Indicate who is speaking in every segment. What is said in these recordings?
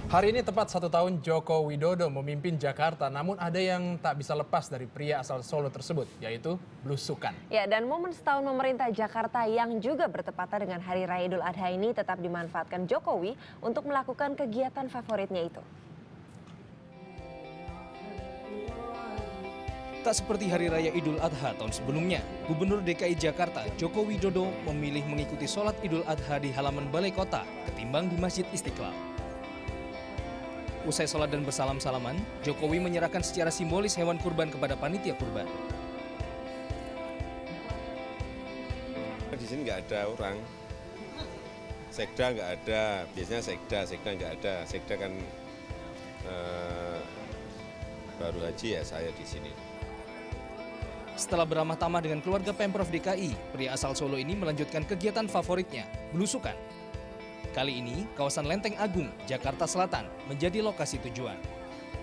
Speaker 1: Hari ini tepat 1 tahun Joko Widodo memimpin Jakarta, namun ada yang tak bisa lepas dari pria asal Solo tersebut, yaitu belusukan.
Speaker 2: Ya, dan momen setahun memerintah Jakarta yang juga bertepatan dengan Hari Raya Idul Adha ini tetap dimanfaatkan Jokowi untuk melakukan kegiatan favoritnya itu.
Speaker 3: Tak seperti Hari Raya Idul Adha tahun sebelumnya, Gubernur DKI Jakarta Joko Widodo memilih mengikuti sholat Idul Adha di halaman Balai Kota ketimbang di Masjid Istiqlal. Usai sholat dan bersalam-salaman, Jokowi menyerahkan secara simbolis hewan kurban kepada panitia kurban.
Speaker 4: Di sini nggak ada orang, sekda nggak ada, biasanya sekda nggak ada. Sekda kan baru haji ya saya di sini.
Speaker 3: Setelah beramah tamah dengan keluarga Pemprov DKI, pria asal Solo ini melanjutkan kegiatan favoritnya, belusukan. Kali ini, kawasan Lenteng Agung, Jakarta Selatan, menjadi lokasi tujuan.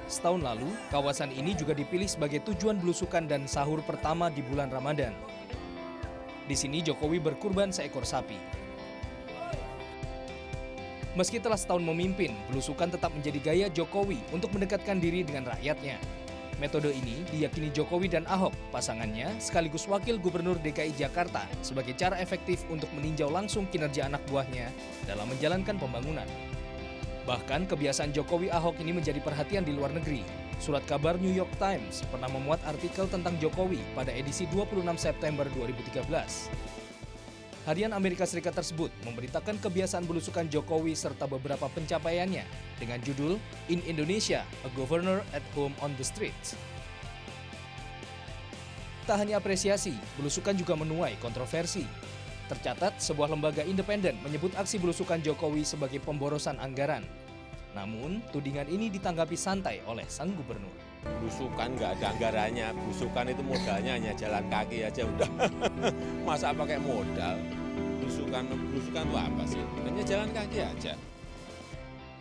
Speaker 3: Setahun lalu, kawasan ini juga dipilih sebagai tujuan belusukan dan sahur pertama di bulan Ramadan. Di sini Jokowi berkurban seekor sapi. Meski telah setahun memimpin, belusukan tetap menjadi gaya Jokowi untuk mendekatkan diri dengan rakyatnya. Metode ini diyakini Jokowi dan Ahok, pasangannya sekaligus wakil gubernur DKI Jakarta, sebagai cara efektif untuk meninjau langsung kinerja anak buahnya dalam menjalankan pembangunan. Bahkan kebiasaan Jokowi Ahok ini menjadi perhatian di luar negeri. Surat kabar New York Times pernah memuat artikel tentang Jokowi pada edisi 26 September 2013. Harian Amerika Serikat tersebut memberitakan kebiasaan belusukan Jokowi serta beberapa pencapaiannya dengan judul In Indonesia, a Governor at Home on the Streets. Tak hanya apresiasi, belusukan juga menuai kontroversi. Tercatat, sebuah lembaga independen menyebut aksi belusukan Jokowi sebagai pemborosan anggaran. Namun, tudingan ini ditanggapi santai oleh sang gubernur.
Speaker 4: Belusukan nggak ada anggarannya, belusukan itu modalnya hanya jalan kaki aja udah. Masa pakai modal? Belusukan itu apa sih? Hanya jalan kaki aja.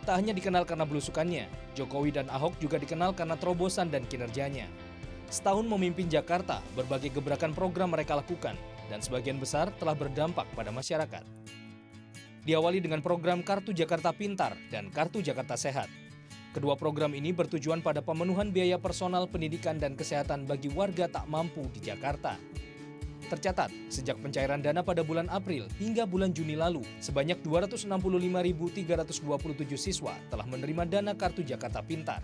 Speaker 3: Tak hanya dikenal karena belusukannya, Jokowi dan Ahok juga dikenal karena terobosan dan kinerjanya. Setahun memimpin Jakarta, berbagai gebrakan program mereka lakukan, dan sebagian besar telah berdampak pada masyarakat. Diawali dengan program Kartu Jakarta Pintar dan Kartu Jakarta Sehat. Kedua program ini bertujuan pada pemenuhan biaya personal pendidikan dan kesehatan bagi warga tak mampu di Jakarta. Tercatat, sejak pencairan dana pada bulan April hingga bulan Juni lalu, sebanyak 265.327 siswa telah menerima dana Kartu Jakarta Pintar.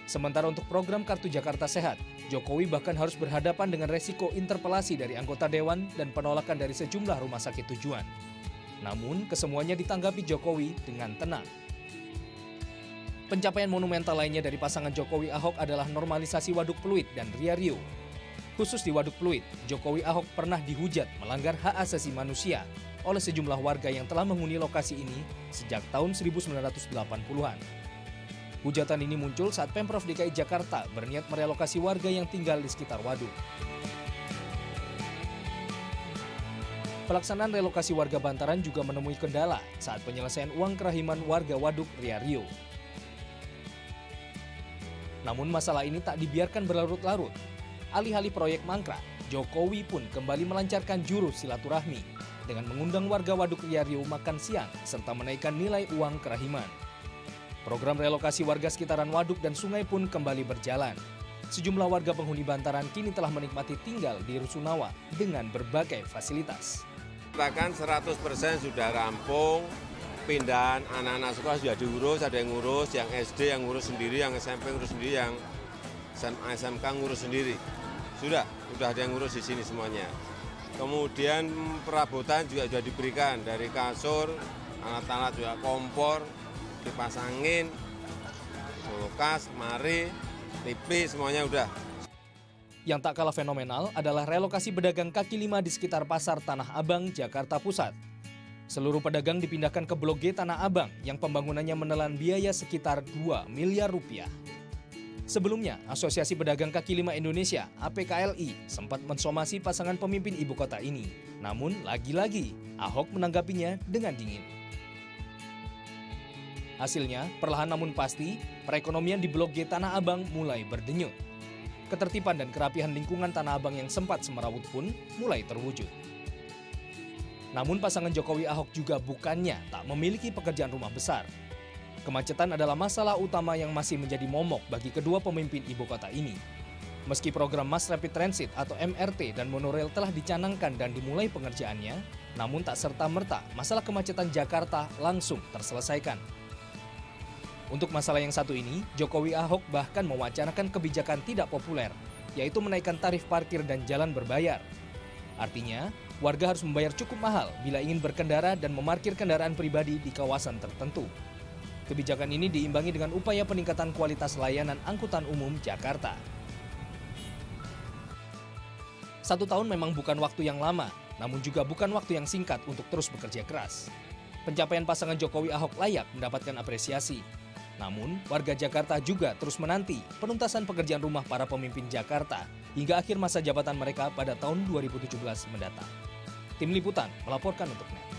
Speaker 3: Sementara untuk program Kartu Jakarta Sehat, Jokowi bahkan harus berhadapan dengan resiko interpelasi dari anggota dewan dan penolakan dari sejumlah rumah sakit tujuan. Namun, kesemuanya ditanggapi Jokowi dengan tenang. Pencapaian monumental lainnya dari pasangan Jokowi Ahok adalah normalisasi Waduk Pluit dan Ria Rio. Khusus di Waduk Pluit, Jokowi Ahok pernah dihujat melanggar hak asasi manusia oleh sejumlah warga yang telah menghuni lokasi ini sejak tahun 1980-an. Hujatan ini muncul saat Pemprov DKI Jakarta berniat merelokasi warga yang tinggal di sekitar waduk. Pelaksanaan relokasi warga bantaran juga menemui kendala saat penyelesaian uang kerahiman warga Waduk Ria Rio. Namun masalah ini tak dibiarkan berlarut-larut. Alih-alih proyek mangkrak, Jokowi pun kembali melancarkan jurus silaturahmi dengan mengundang warga Waduk Ria Rio makan siang serta menaikkan nilai uang kerahiman. Program relokasi warga sekitaran waduk dan sungai pun kembali berjalan. Sejumlah warga penghuni bantaran kini telah menikmati tinggal di Rusunawa dengan berbagai fasilitas.
Speaker 4: Katakan 100% sudah rampung, pindahan anak-anak sekolah sudah diurus, ada yang ngurus, yang SD yang ngurus sendiri, yang SMP ngurus sendiri, yang SMA, SMK ngurus sendiri. Sudah ada yang ngurus di sini semuanya. Kemudian perabotan juga sudah diberikan, dari kasur, alat-alat juga kompor, kipas angin, kulkas, lemari, TV, semuanya udah.
Speaker 3: Yang tak kalah fenomenal adalah relokasi pedagang kaki lima di sekitar Pasar Tanah Abang, Jakarta Pusat. Seluruh pedagang dipindahkan ke Blok G Tanah Abang yang pembangunannya menelan biaya sekitar 2 miliar rupiah. Sebelumnya, Asosiasi Pedagang Kaki Lima Indonesia (APKLI) sempat mensomasi pasangan pemimpin ibu kota ini. Namun, lagi-lagi, Ahok menanggapinya dengan dingin. Hasilnya, perlahan namun pasti, perekonomian di Blok G Tanah Abang mulai berdenyut. Ketertiban dan kerapihan lingkungan Tanah Abang yang sempat semerawut pun mulai terwujud. Namun pasangan Jokowi Ahok juga bukannya tak memiliki pekerjaan rumah besar. Kemacetan adalah masalah utama yang masih menjadi momok bagi kedua pemimpin ibu kota ini. Meski program Mass Rapid Transit atau MRT dan monorail telah dicanangkan dan dimulai pengerjaannya, namun tak serta-merta masalah kemacetan Jakarta langsung terselesaikan. Untuk masalah yang satu ini, Jokowi Ahok bahkan mewacanakan kebijakan tidak populer, yaitu menaikkan tarif parkir dan jalan berbayar. Artinya, warga harus membayar cukup mahal bila ingin berkendara dan memarkir kendaraan pribadi di kawasan tertentu. Kebijakan ini diimbangi dengan upaya peningkatan kualitas layanan angkutan umum Jakarta. 1 tahun memang bukan waktu yang lama, namun juga bukan waktu yang singkat untuk terus bekerja keras. Pencapaian pasangan Jokowi Ahok layak mendapatkan apresiasi. Namun, warga Jakarta juga terus menanti penuntasan pekerjaan rumah para pemimpin Jakarta hingga akhir masa jabatan mereka pada tahun 2017 mendatang. Tim Liputan melaporkan untuk NET.